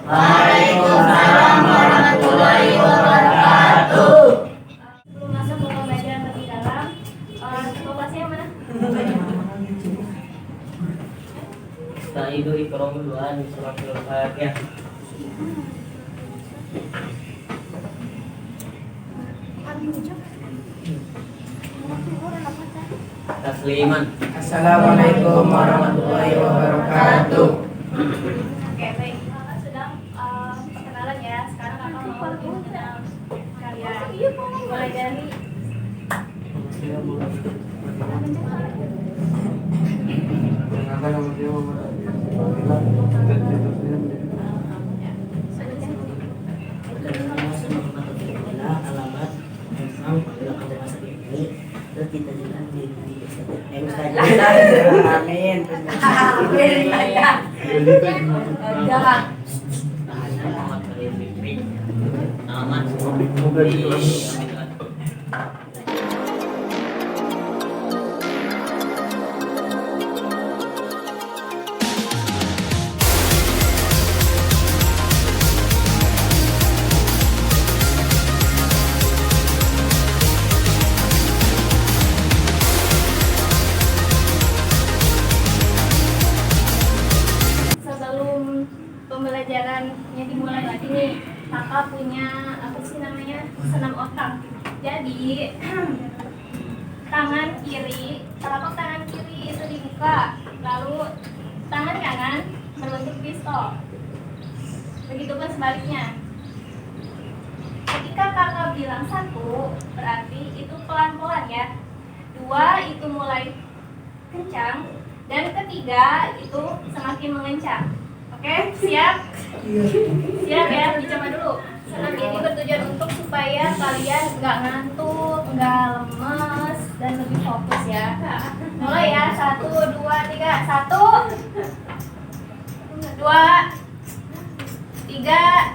Waalaikumsalam warahmatullahi wabarakatuh. Sebelum masuk ke pembelajaran lebih dalam, ketua kelasnya yang mana? Sa'idu ikram du'an suratul Fatihah. Tasliman. Assalamualaikum warahmatullahi wabarakatuh. Oke, baik. Sedang perkenalan ya. Sekarang kakak mau mengenal kalian. Mulai dari Alamat kita jalan di amin. sebelum pembelajarannya dimulai lagi nih, kakak punya apa sih namanya, senam otak. Jadi tangan kiri, telapak tangan kiri itu dibuka, lalu tangan kanan berbentuk pistol. Begitupun sebaliknya. Ketika kakak bilang 1, berarti itu pelan-pelan ya. 2 itu mulai kencang, dan 3 itu semakin mengencang. Oke, siap? Siap ya, dicoba dulu. Senam ini bertujuan untuk supaya kalian nggak ngantuk, nggak lemes, dan lebih fokus ya. Mulai ya, 1, 2, 3. 1, 2, 3,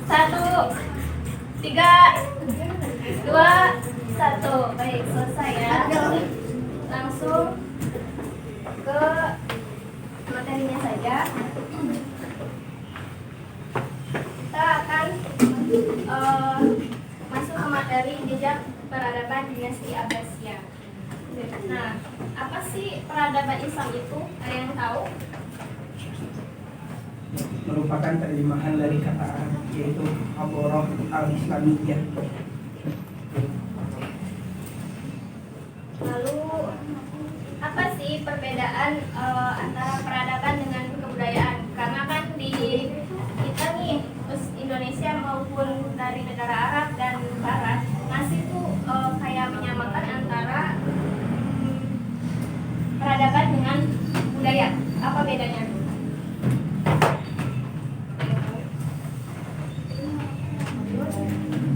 1, 3, 2, 1. Baik, selesai ya. Langsung ke materinya saja. Kita akan masuk ke materi jejak peradaban dinasti Abbasiyah. Nah, apa sih peradaban Islam itu? Ada yang tahu? Merupakan terjemahan dari kata Arab yaitu Haborah al-Islamiyah. Lalu apa sih perbedaan antara peradaban dengan kebudayaan? Karena kan di kita nih, terus Indonesia maupun dari negara Arab dan Barat masih tuh kayak menyamakan antara peradaban dengan budaya. Apa bedanya?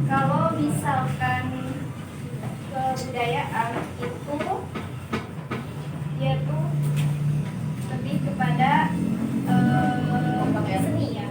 Kalau misalkan kebudayaan itu dia tuh lebih kepada seni ya.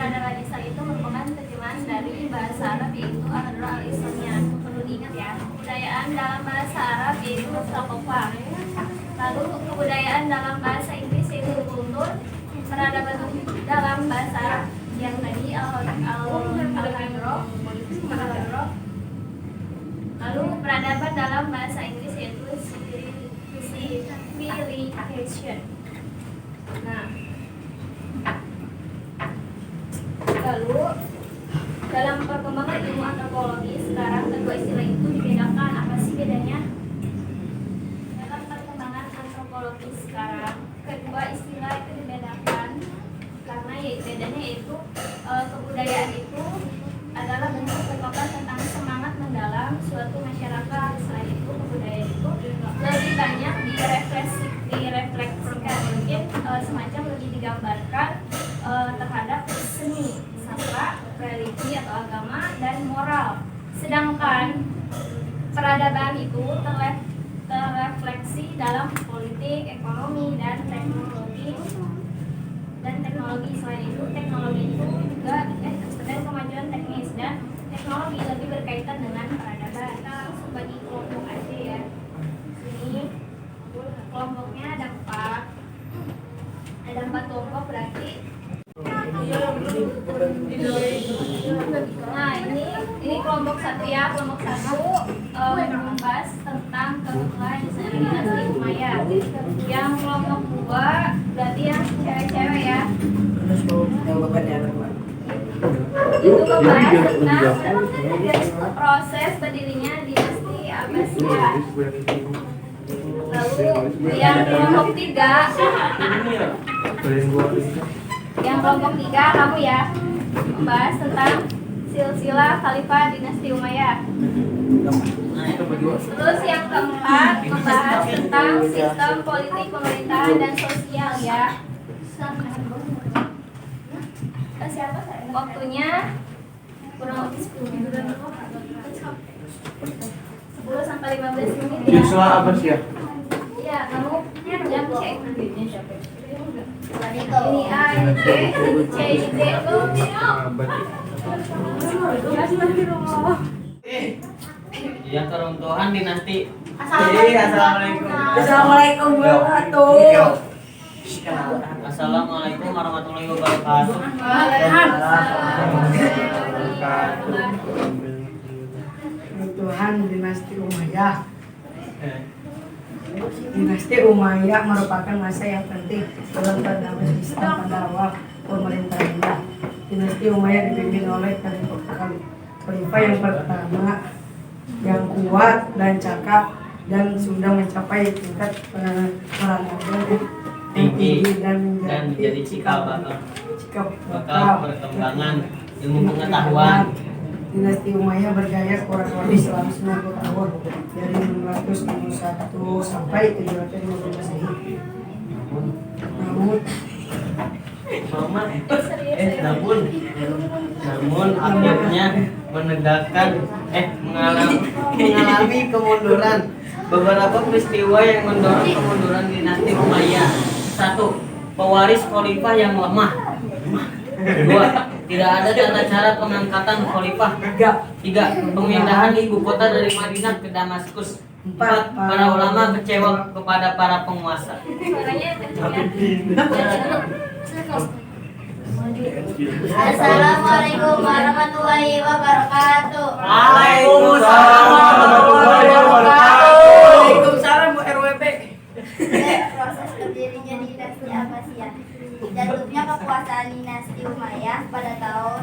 peradaban Islam itu merupakan terjemahan dari bahasa Arab yaitu Al-Hadra al-Islamiyah. Perlu diingat ya, kebudayaan dalam bahasa Arab yaitu Sakofa. Lalu kebudayaan dalam bahasa Inggris yaitu kultur, peradaban dalam bahasa Arab yang tadi Al-Hadra. Lalu peradaban dalam bahasa Inggris yaitu civilization. Nah, lalu dalam perkembangan ilmu antropologi sekarang kedua istilah itu dibedakan. Apa sih bedanya? Dalam perkembangan antropologi sekarang kedua istilah itu dibedakan karena bedanya yaitu kebudayaan itu adalah bentuk ungkapan tentang semangat mendalam suatu masyarakat. Selain itu kebudayaan itu lebih banyak direfleksikan, mungkin semacam lebih digambarkan terhadap seni, sastra, religi atau agama dan moral. Sedangkan peradaban itu terrefleksi dalam politik, ekonomi dan teknologi. Selain itu teknologi itu juga dan kemajuan teknis dan teknologi lebih berkaitan dengan peradaban. Kita langsung bagi kelompok aja ya. Ini kelompoknya ada 4. Ada 4 kelompok berarti. Nah ini kelompok 1 ya. Kelompok 1 membahas tentang kerukunan dinasti Umayyah. Yang kelompok 2 berarti yang cewek-cewek ya. Terus yang bapaknya ada Pak. Itu membahas tentang proses berdirinya dinasti Abbasiyah. Lalu yang kelompok 3 kamu ya, membahas tentang silsilah Khalifah dinasti Umayyah. Terus yang keempat membahas tentang sistem politik pemerintahan dan sosial ya. Waktunya kurang lebih 10 sampai 15 menit ya. Siswa apa sih ya? Iya, kamu jam cek. Ini A, ini B, ini C, ini D. Yang keruntuhan dinasti. Assalamualaikum. Assalamualaikum warahmatullahi. Assalamualaikum warahmatullahi wabarakatuh. Tuhan dinasti Umayyah. Dinasti Umayyah merupakan masa yang penting dalam peradaban Islam pada awal pemerintahannya. Dinasti Umayyah dipimpin oleh khalifah yang pertama yang kuat dan cakap dan sudah mencapai tingkat peradaban Tinggi dan menjadi cikal bakal perkembangan ilmu pengetahuan. Dinasti Umayyah berjaya kurang lebih selama 90 tahun dari 661 sampai 750 Masehi. Namun akhirnya mengalami kemunduran. Beberapa peristiwa yang mendorong kemunduran dinasti Umayyah. 1. Pewaris khalifah yang lemah. 2. Tidak ada tata cara pengangkatan khalifah. 3. Pemindahan ibu kota dari Madinah ke Damaskus. 4. Para ulama kecewa kepada para penguasa. Assalamualaikum warahmatullahi wabarakatuh. Waalaikumsalam warahmatullahi wabarakatuh. Waalaikumsalam Bu RWP. Proses berdirinya dinasti Abbasiyah. Jatuhnya kekuasaan dinasti Umayyah pada tahun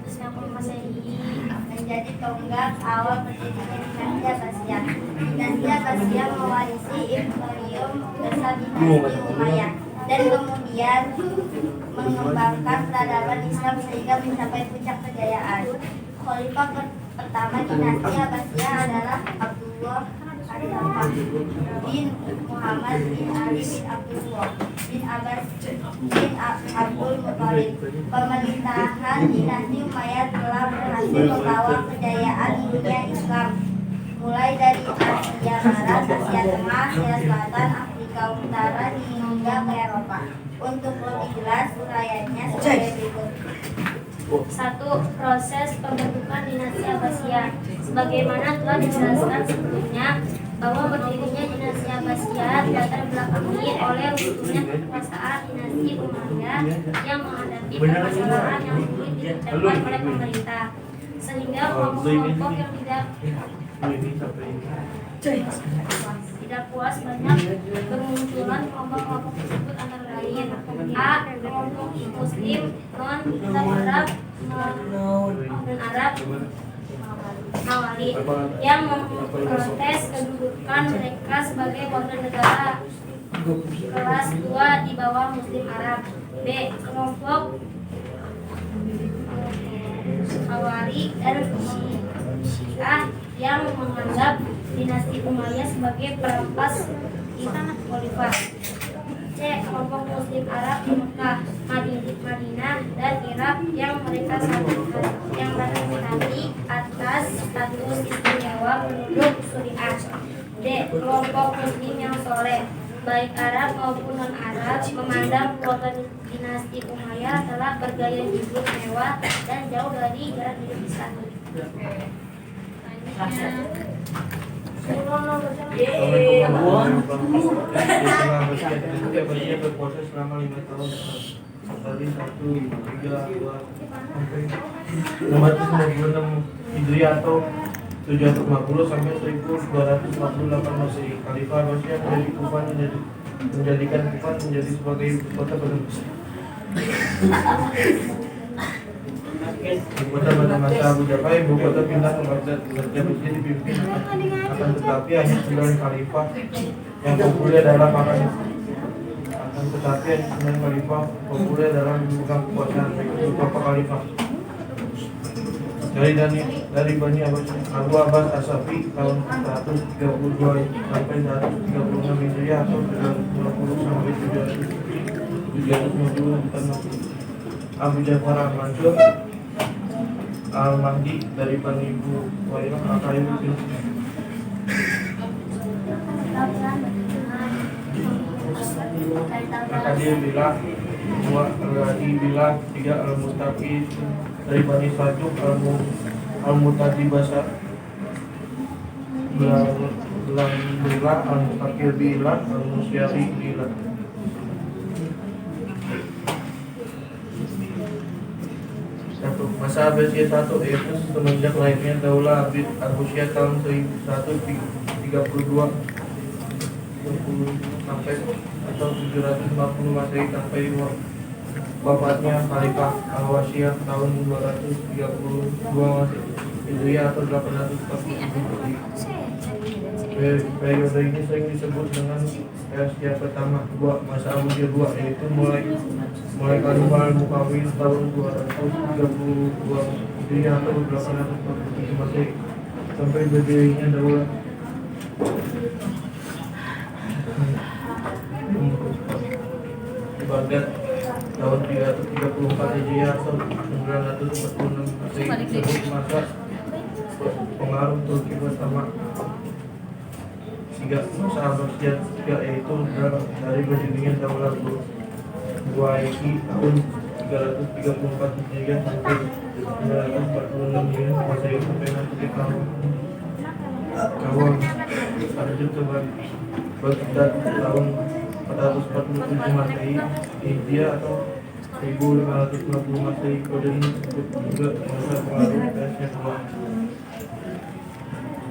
160 Masehi menjadi tonggak awal berdirinya dinasti Abbasiyah. Dinasti Abbasiyah mewarisi imperium besar dinasti Umayyah dan kemudian mengembangkan peradaban Islam sehingga mencapai puncak kejayaan. Khalifah pertama dinasti Abbasiyah adalah Abdullah bin Muhammad bin Ali bin Abdullah bin Abbas bin Abdul Muthalib. Pemerintahan dinasti Umayyah telah berhasil membawa kejayaan dunia Islam mulai dari Asia Barat, Asia Tengah, Asia Selatan, Afrika Utara hingga Asia ke Eropa. Untuk lebih jelas uraiannya sebagai berikut. 1. Proses pembentukan dinasti Abbasiyah. Sebagaimana telah dijelaskan sebelumnya bahwa berdirinya dinasti Abbasiyah dilatar belakangi oleh runtuhnya kekuasaan dinasti Umayyah yang menghadapi permasalahan yang sulit dipecahkan oleh pemerintah, sehingga kelompok-kelompok yang tidak puas banyak bermunculan. Kelompok-kelompok tersebut antara lain A. Kelompok Muslim non Arab dan Arab Nawali yang memprotes kedudukan mereka sebagai warga negara kelas 2 di bawah Muslim Arab. B. Kelompok Hawari dan Syiah yang menganggap dinasti Umayyah sebagai perampas khalifah. C. Kelompok Muslim Arab di Mekah, Madinah, dan Irak yang mereka menanti atas status istimewa penduduk Syariah. D. Kelompok Muslim yang soleh, baik Arab maupun non-Arab, memandang keluarga dinasti Umayyah telah bergaya hidup mewah dan jauh dari jalan hidup Islam. Dia berpuasa selama 5 tahun dari 596 Hijriah atau 750 sampai 1258 Masehi. Khalifah Abbasiyah menjadikan Kufah menjadi sebagai kota besar. Ibu kota pada masa Abu Ja'far, ibu kota pindah ke Baghdad. Baghdad dipimpin akan tetapi hanya 9 khalifah yang populer dalam memegang kekuasaan. Beberapa khalifah dari Bani Abbas, Abu Abbas As-Safi tahun 132 sampai 136 Hijriah atau 350 sampai 750. Abu Ja'far Al-Mansur Al-Mahdi dari Bani Buwairah Al-Qaim bin Al-Qadir bilah 2 Al-Hadi bilah 3 Al-Mustafi dari Bani Sajuk Al-Mutadi Basar bilah Al-Mustaqil bilah Al-Musyari bilah. Masa Abbasiyah 1 yaitu semenjak lahirnya Daulah Abbasiyah tahun 1132 sampai atau 750 Masehi sampai wafatnya Khalifah Al-Wasiyah tahun 232 Masehi Hijriah atau 840. Periode ini sering disebut dengan Abbasiyah pertama 2, masa Abbasiyah 2, yaitu mulai Khalifah Al-Muqawqi tahun 232 Hijriah atau 847 Masehi sampai berdirinya Daulah Baghdad tahun 334 Hijriah atau 946 Masehi. Disebut masa pengaruh Turki pertama. 3 masa Abbasiyah 3 yaitu dari berdirinya Daulah Buwaiki tahun 334 Hijriah sampai 946 Hijriah Masehi sampai nanti tahun Kawal Arjun ke Baghdad tahun 447 Masehi Hijriah atau 1550 Masehi. Kode ini disebut juga masa pengaruh Persia tua.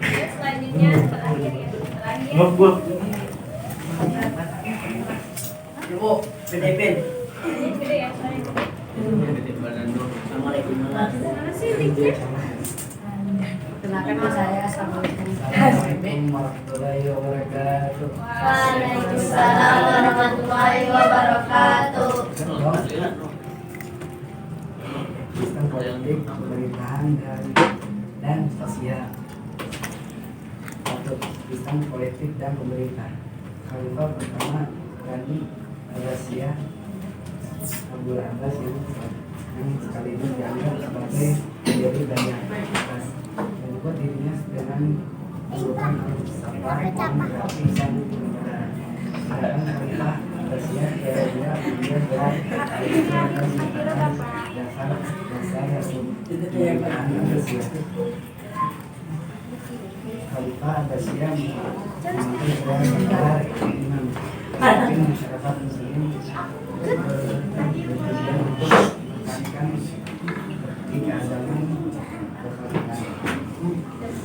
Selanjutnya terakhir. Notebook. Ibu, PDP. Kenalkan mas saya, Assalamualaikum. Assalamualaikum warahmatullahi wabarakatuh. Waalaikumsalam warahmatullahi wabarakatuh. Sistem politik, pemerintahan dan sosial. Satu, sistem politik dan pemerintah. Khalifah pertama Bani Abbasiyah Abu Abbas yang sekaligus dianggap sebagai pendiri Bani Abbas, menyebut dirinya dengan julukan Al-Safar yang berarti sang negara. Sedangkan Khalifah Abbasiyah kira-kira kemudian berat dasar pemerintahan Abbasiyah. Khalifah Abbasiyah mengambil peran besar imam memimpin masyarakat muslim bertujuan untuk menekankan keagamaan kekhawatiran.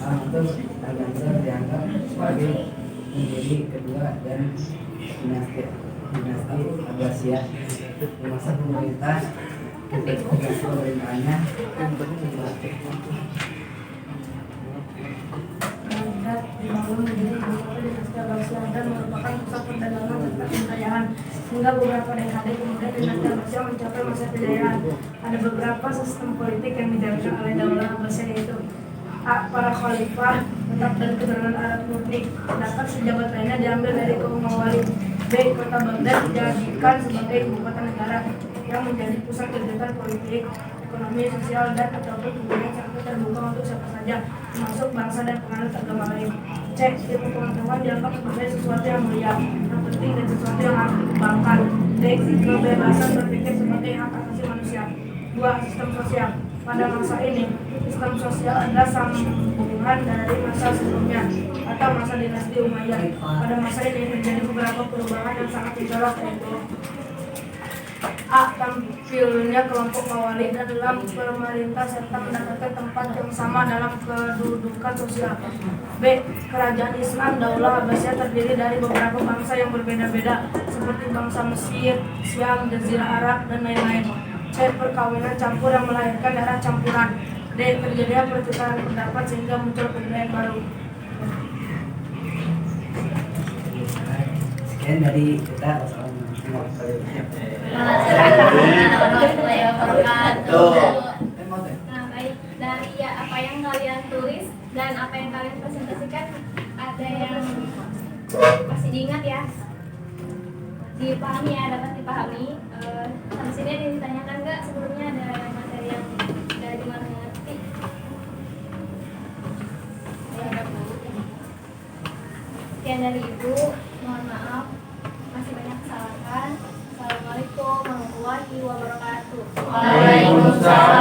Al-Maktum Al-Ghazal dianggap sebagai pendiri kedua dan dinasti Abbasiyah di masa pemerintahannya Baghdad dibangun menjadi ibu kota dinasti Abbasiyah dan merupakan pusat perdagangan serta kekayaan hingga beberapa dekade kemudian dinasti Abbasiyah mencapai masa kejayaan. Ada beberapa sistem politik yang dijalankan oleh Daulah Abbasiyah yaitu A. Para khalifah tetap dan keturunan Arab murni, sedangkan sejabat lainnya diambil dari kaum Mawali. B. Kota Baghdad dijadikan sebagai ibu kota negara yang menjadi pusat kegiatan politik, ekonomi, sosial, dan ataupun kebudayaan serta terbuka untuk siapa saja, termasuk bangsa dan penganut agama lain. C. Ilmu pengetahuan dianggap sebagai sesuatu yang mulia, yang penting dan sesuatu yang harus dikembangkan. D. Kebebasan berpikir sebagai hak asasi manusia. 2. Sistem sosial. Pada masa ini, sistem sosial adalah sambungan dari masa sebelumnya atau masa dinasti Umayyah. Pada masa ini terjadi beberapa perubahan yang sangat mencolok, yaitu A. Tampilnya kelompok Mawali dalam pemerintah serta mendapatkan tempat yang sama dalam kedudukan sosial. B. Kerajaan Islam Daulah Abbasiyah terdiri dari beberapa bangsa yang berbeda-beda seperti bangsa Mesir, Syam, Jazirah Arab, dan lain-lain. C. Perkawinan campur yang melahirkan darah campuran. D. Terjadinya pertukaran pendapat sehingga muncul kebudayaan baru. sekian dari kita. Wassalamualaikum warahmatullahi wabarakatuh. Nah, baik, dari apa yang kalian tulis dan apa yang kalian presentasikan, ada yang masih diingat ya, dipahami ya, dapat dipahami. Sampai sini ada yang ditanyakan nggak? Sebelumnya ada materi yang dari mana ngerti? Sekian dari Ibu, mohon maaf masih banyak kesalahan. Assalamualaikum warahmatullahi wabarakatuh. Waalaikumsalam.